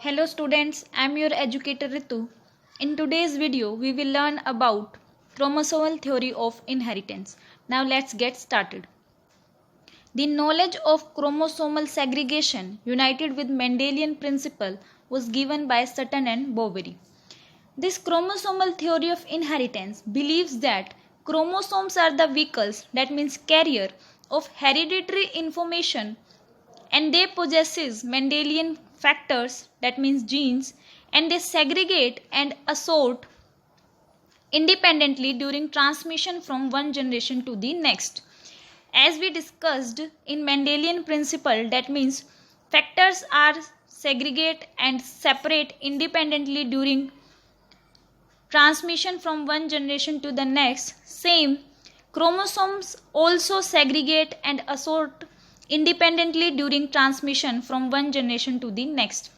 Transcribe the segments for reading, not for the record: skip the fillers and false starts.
Hello students, I am your educator Ritu. In today's video, we will learn about chromosomal theory of inheritance. Now let's get started. The knowledge of chromosomal segregation united with Mendelian principle was given by Sutton and Boveri. This chromosomal theory of inheritance believes that chromosomes are the vehicles, that means carrier, of hereditary information, and they possesses Mendelian factors, that means genes, and they segregate and assort independently during transmission from one generation to the next. As we discussed in Mendelian principle, that means factors are segregate and separate independently during transmission from one generation to the next. Same, chromosomes also segregate and assort independently during transmission from one generation to the next.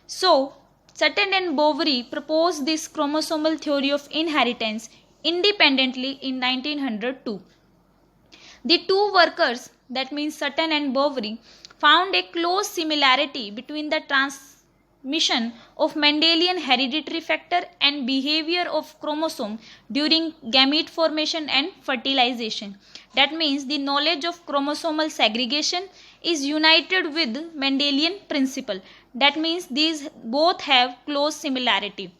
So, Sutton and Boveri proposed this chromosomal theory of inheritance independently in 1902. The two workers, that means Sutton and Boveri, found a close similarity between the transmission of Mendelian hereditary factor and behavior of chromosome during gamete formation and fertilization. That means the knowledge of chromosomal segregation is united with Mendelian principle. That means these both have close similarity.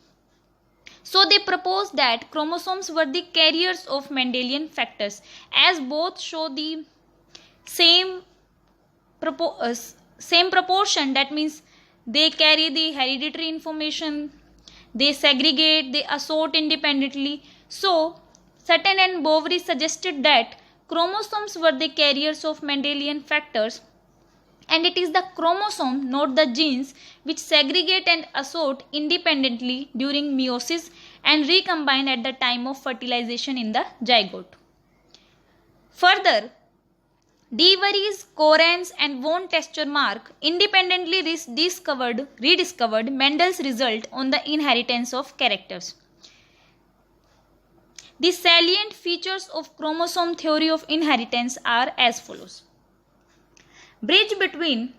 So they proposed that chromosomes were the carriers of Mendelian factors, as both show the same proportion. That means they carry the hereditary information, they segregate, they assort independently. So Sutton and Boveri suggested that chromosomes were the carriers of Mendelian factors, and it is the chromosome, not the genes, which segregate and assort independently during meiosis and recombine at the time of fertilization in the zygote. Further, De Vries, Correns and von Testermark independently rediscovered Mendel's result on the inheritance of characters. The salient features of chromosome theory of inheritance are as follows. Bridge between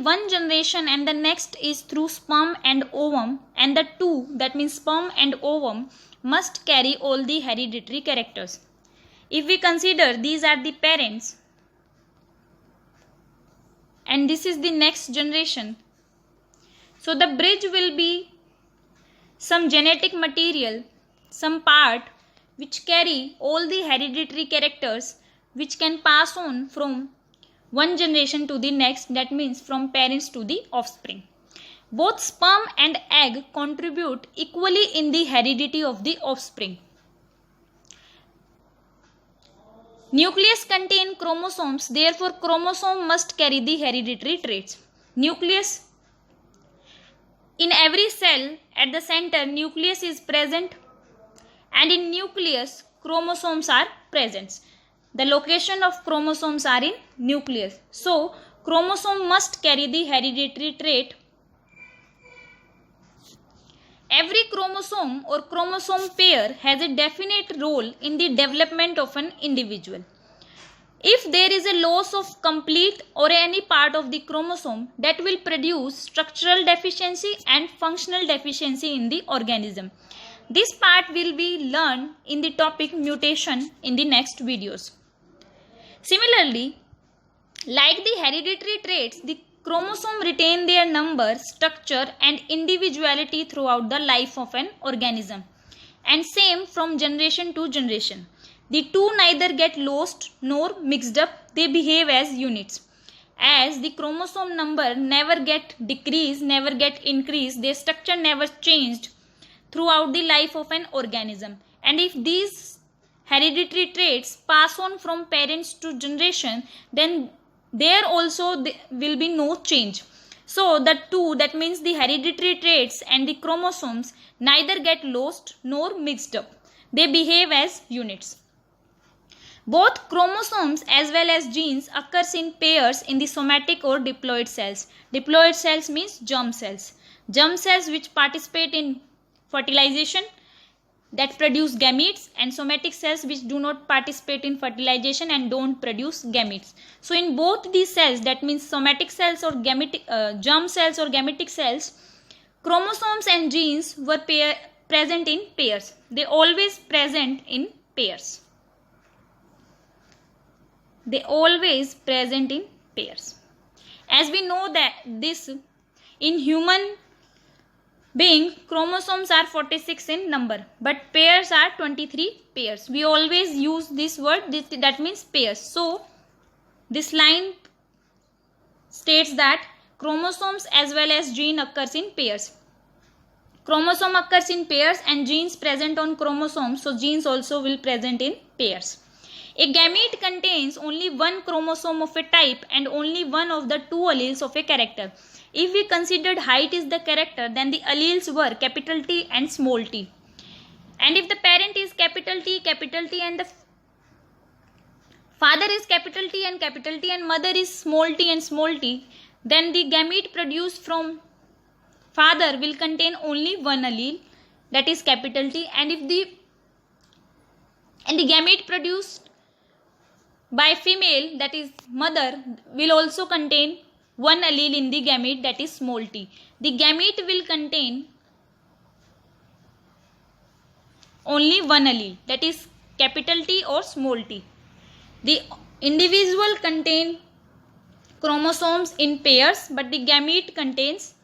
one generation and the next is through sperm and ovum, and the two, that means sperm and ovum, must carry all the hereditary characters. If we consider these are the parents and this is the next generation, so the bridge will be some genetic material, some part which carry all the hereditary characters which can pass on from one generation to the next, that means from parents to the offspring. Both sperm and egg contribute equally in the heredity of the offspring. Nucleus contains chromosomes, therefore chromosome must carry the hereditary traits. Nucleus. In every cell at the center, nucleus is present, and in nucleus chromosomes are present. The location of chromosomes are in nucleus. So, chromosome must carry the hereditary trait. Every chromosome or chromosome pair has a definite role in the development of an individual. If there is a loss of complete or any part of the chromosome, that will produce structural deficiency and functional deficiency in the organism. This part will be learned in the topic mutation in the next videos. Similarly, like the hereditary traits, the chromosome retain their number, structure and individuality throughout the life of an organism, and same from generation to generation. The two neither get lost nor mixed up, they behave as units. As the chromosome number never get decreased, never get increased, their structure never changed throughout the life of an organism. And if these hereditary traits pass on from parents to generation, then there also will be no change. So the two, that means the hereditary traits and the chromosomes, neither get lost nor mixed up. They behave as units. Both chromosomes as well as genes occurs in pairs in the somatic or diploid cells. Diploid cells means germ cells. Germ cells which participate in fertilization that produce gametes, and somatic cells which do not participate in fertilization and don't produce gametes. So in both these cells, that means somatic cells or germ cells or gametic cells, chromosomes and genes were present in pairs. They always present in pairs. They always present in pairs. As we know that this, in human being, chromosomes are 46 in number, but pairs are 23 pairs. We always use this word, that means pairs. So this line states that chromosomes as well as gene occurs in pairs. Chromosome occurs in pairs and genes present on chromosomes, so genes also will present in pairs. A gamete contains only one chromosome of a type and only one of the two alleles of a character. If we considered height is the character, then the alleles were capital T and small t. And if the parent is capital T and the father is capital T and mother is small t and small t, then the gamete produced from father will contain only one allele, that is capital T, and if the gamete produced by female, that is mother, will also contain one allele in the gamete, that is small t. The gamete will contain only one allele, that is capital T or small t. The individual contain chromosomes in pairs, but the gamete contains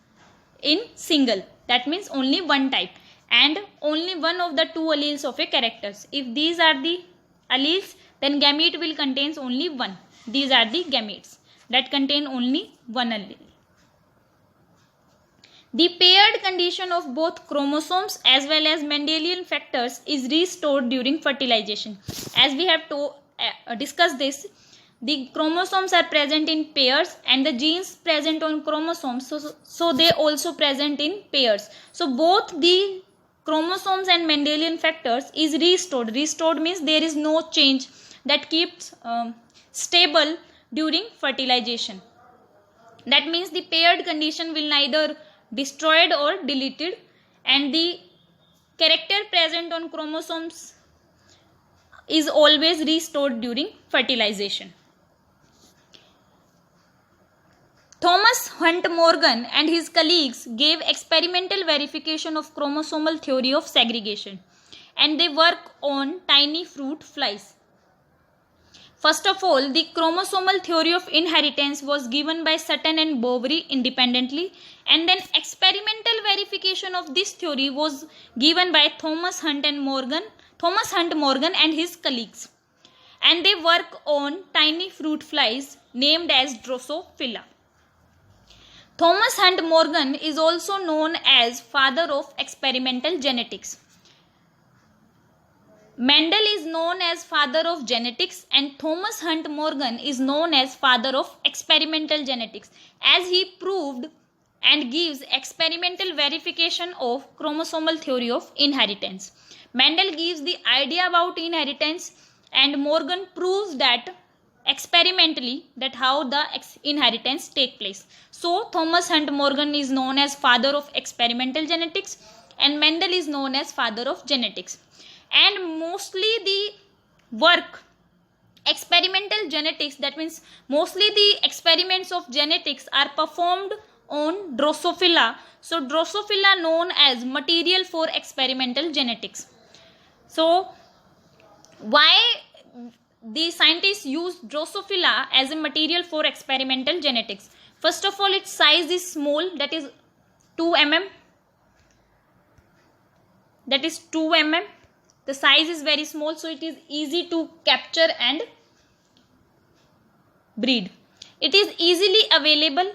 in single, that means only one type and only one of the two alleles of a characters. If these are the alleles, then gamete will contains only one. These are the gametes that contain only one allele. The paired condition of both chromosomes as well as Mendelian factors is restored during fertilization. As we have discussed this, the chromosomes are present in pairs and the genes present on chromosomes, so they also present in pairs. So both the chromosomes and Mendelian factors is restored. Restored means there is no change, that keeps stable during fertilization. That means the paired condition will neither destroyed or deleted, and the character present on chromosomes is always restored during fertilization. Thomas Hunt Morgan and his colleagues gave experimental verification of chromosomal theory of segregation, and they work on tiny fruit flies. First of all, the chromosomal theory of inheritance was given by Sutton and Boveri independently, and then experimental verification of this theory was given by Thomas Hunt Morgan and his colleagues, and they work on tiny fruit flies named as Drosophila. Thomas Hunt Morgan is also known as father of experimental genetics. Mendel is known as father of genetics, and Thomas Hunt Morgan is known as father of experimental genetics, as he proved and gives experimental verification of chromosomal theory of inheritance. Mendel gives the idea about inheritance, and Morgan proves that experimentally that how the inheritance take place. So Thomas Hunt Morgan is known as father of experimental genetics, and Mendel is known as father of genetics. And mostly the work experimental genetics, that means mostly the experiments of genetics are performed on Drosophila. So Drosophila known as material for experimental genetics. So why the scientists use Drosophila as a material for experimental genetics? First of all, its size is small, that is 2 mm. That is 2 mm. The size is very small, so it is easy to capture and breed. It is easily available.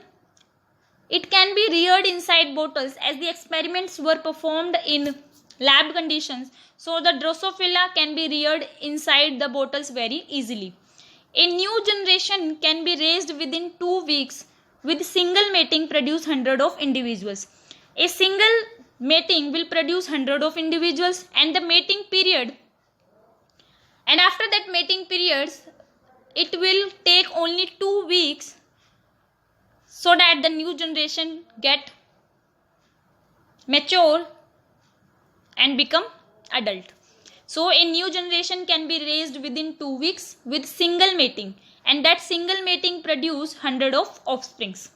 It can be reared inside bottles, as the experiments were performed in lab conditions. So the Drosophila can be reared inside the bottles very easily. A new generation can be raised within 2 weeks. With single mating produce 100 of individuals. A single mating will produce 100 of individuals, and the mating period, and after that mating periods, it will take only 2 weeks so that the new generation get mature and become adult. So a new generation can be raised within 2 weeks with single mating, and that single mating produce 100 of offsprings.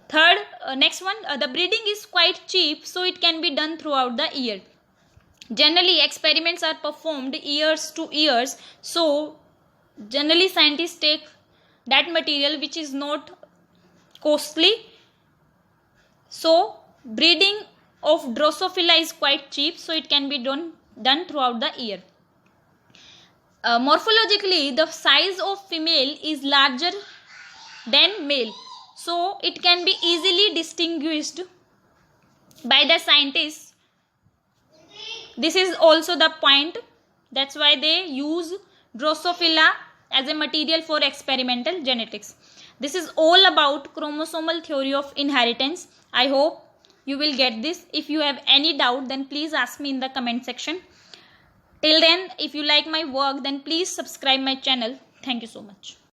Third, next one, the breeding is quite cheap, so it can be done throughout the year. Generally, experiments are performed years to years, so generally scientists take that material which is not costly. So breeding of Drosophila is quite cheap, so it can be done throughout the year. Morphologically, the size of female is larger than male, so it can be easily distinguished by the scientists. This is also the point, that's why they use Drosophila as a material for experimental genetics. This is all about chromosomal theory of inheritance. I hope you will get this. If you have any doubt, then please ask me in the comment section. Till then, if you like my work, then please subscribe my channel. Thank you so much.